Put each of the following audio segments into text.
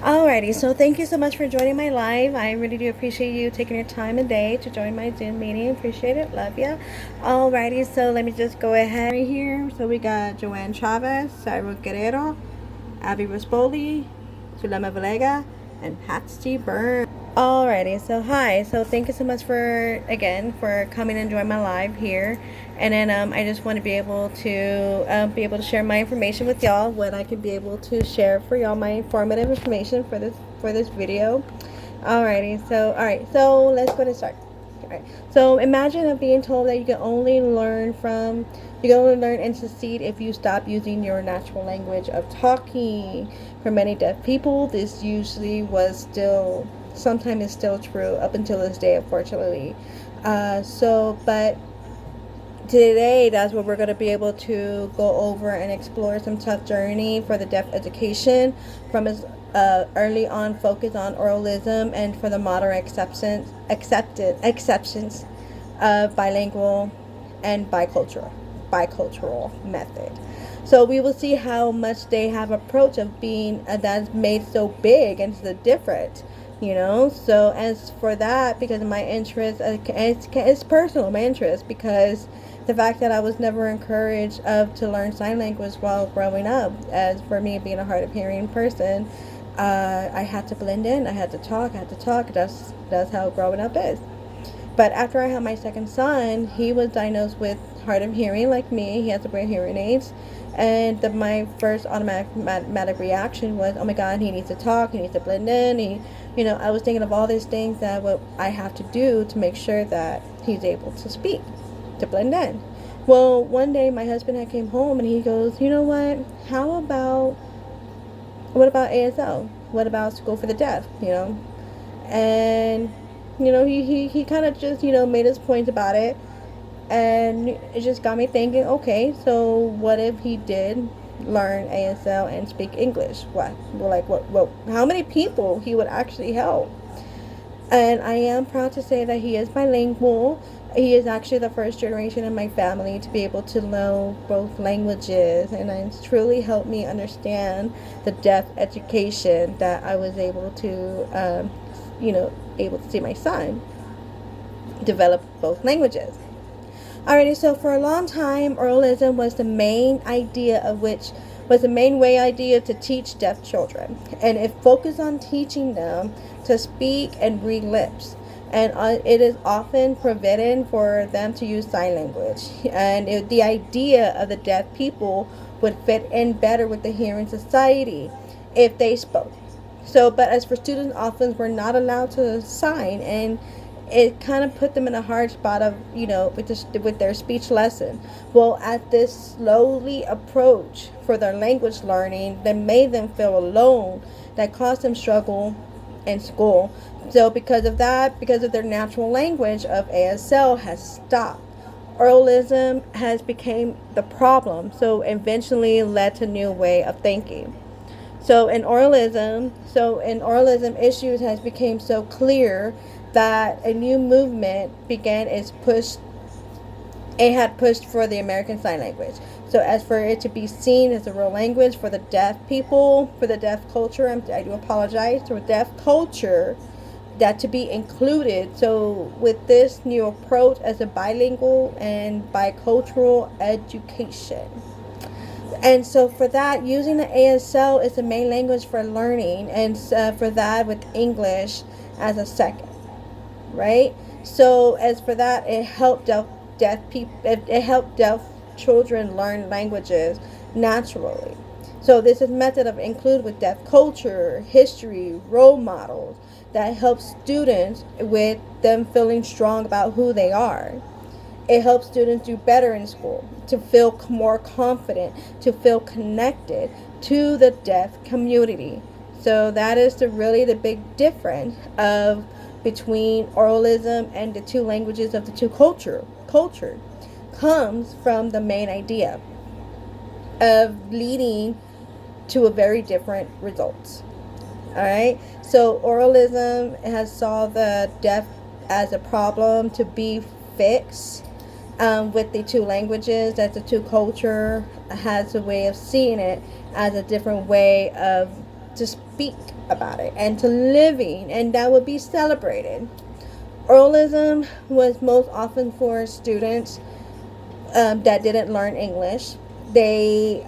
Alrighty, so thank you so much for joining my live. I really do appreciate you taking your time and day to join my Zoom meeting. Appreciate it. Love ya. Alrighty, so let me just go ahead right here. So we got Joanne Chavez, Cyril Guerrero, Abby Rispoli, Zulema Valega, and Patsy Byrne. Alrighty, so hi. So thank you so much for coming and join my live here. And then I just want to be able to share my information with y'all, what I could be able to share for y'all, my informative information for this video. So let's go to start. Alright. So imagine being told that you can only learn and succeed if you stop using your natural language of talking. For many deaf people, this usually sometimes is still true up until this day, unfortunately. But today, that's what we're going to be able to go over and explore some tough journey for the deaf education from its early on focus on oralism and for the modern exceptions of bilingual and bicultural method. So we will see how much they have approach of being that's made so big and so different. So as for that, because of my interest, it's personal, my interest, because the fact that I was never encouraged to learn sign language while growing up, as for me being a hard of hearing person, I had to blend in, I had to talk. That's how growing up is. But after I had my second son, he was diagnosed with hard of hearing like me. He has to wear hearing aids. And my first automatic reaction was, oh my God, he needs to talk, he needs to blend in. I was thinking of all these things that what I have to do to make sure that he's able to speak, to blend in. Well, one day my husband had came home and he goes, you know what? What about ASL? What about School for the Deaf? And he kind of just made his point about it, and it just got me thinking, okay, so what if he did learn ASL and speak English? How many people he would actually help? And I am proud to say that he is bilingual. He is actually the first generation in my family to be able to know both languages, and it's truly helped me understand the deaf education that I was able to see my son develop both languages. Alrighty, so for a long time, oralism was the main way idea to teach deaf children, and it focused on teaching them to speak and read lips, and it is often forbidden for them to use sign language, and the idea of the deaf people would fit in better with the hearing society if they spoke. So, but as for students, often were not allowed to sign, and it kind of put them in a hard spot of, with their speech lesson. Well, at this slowly approach for their language learning that made them feel alone, that caused them struggle in school. So because of their natural language of ASL has stopped. Oralism has become the problem, so eventually led to new way of thinking. So in oralism, issues has become so clear that a new movement began its push. It had pushed for the American Sign Language. So as for it to be seen as a real language for the deaf people, for the deaf culture, I do apologize, for deaf culture, that to be included. So with this new approach as a bilingual and bicultural education. And so for that, using the ASL is the main language for learning, and for that with English as a second, right? So as for that, it helped deaf children learn languages naturally. So this is method of include with deaf culture, history, role models that helps students with them feeling strong about who they are. It helps students do better in school, to feel more confident, to feel connected to the deaf community. So that is the big difference between oralism and the two languages of the two culture comes from the main idea of leading to a very different results. All right. So oralism has saw the deaf as a problem to be fixed. With the two languages, that the two culture has a way of seeing it as a different way of to speak about it and to living, and that would be celebrated. Oralism was most often for students that didn't learn English. They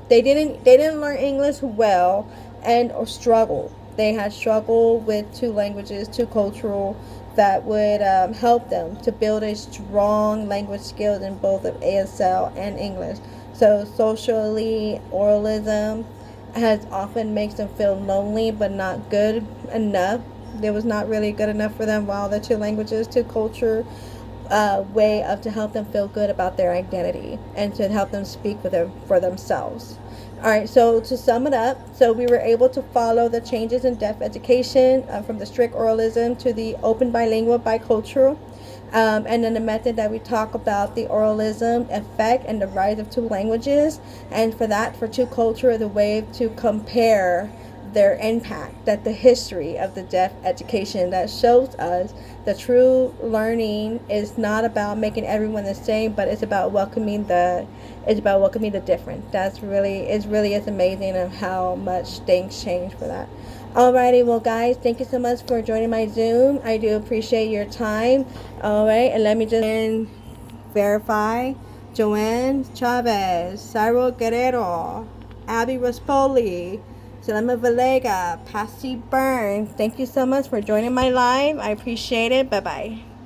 they didn't learn English well and or struggled. They had struggled with two languages, two cultural, that would help them to build a strong language skills in both of ASL and English. So socially, oralism has often makes them feel lonely but not good enough. It was not really good enough for them while the two languages, two culture way of to help them feel good about their identity and to help them speak for themselves. All right, so to sum it up, so we were able to follow the changes in deaf education from the strict oralism to the open bilingual bicultural. And then the method that we talk about, the oralism effect and the rise of two languages. And for that, for two culture, the way to compare their impact, that the history of the deaf education that shows us the true learning is not about making everyone the same, but it's about welcoming the different. That's really is amazing of how much things change for that. Alrighty, well guys, thank you so much for joining my Zoom. I do appreciate your time. Alright, and let me just verify. Joanne Chavez, Cyril Guerrero, Abby Raspoli, Selema Valega, Passy Burns. Thank you so much for joining my live. I appreciate it. Bye-bye.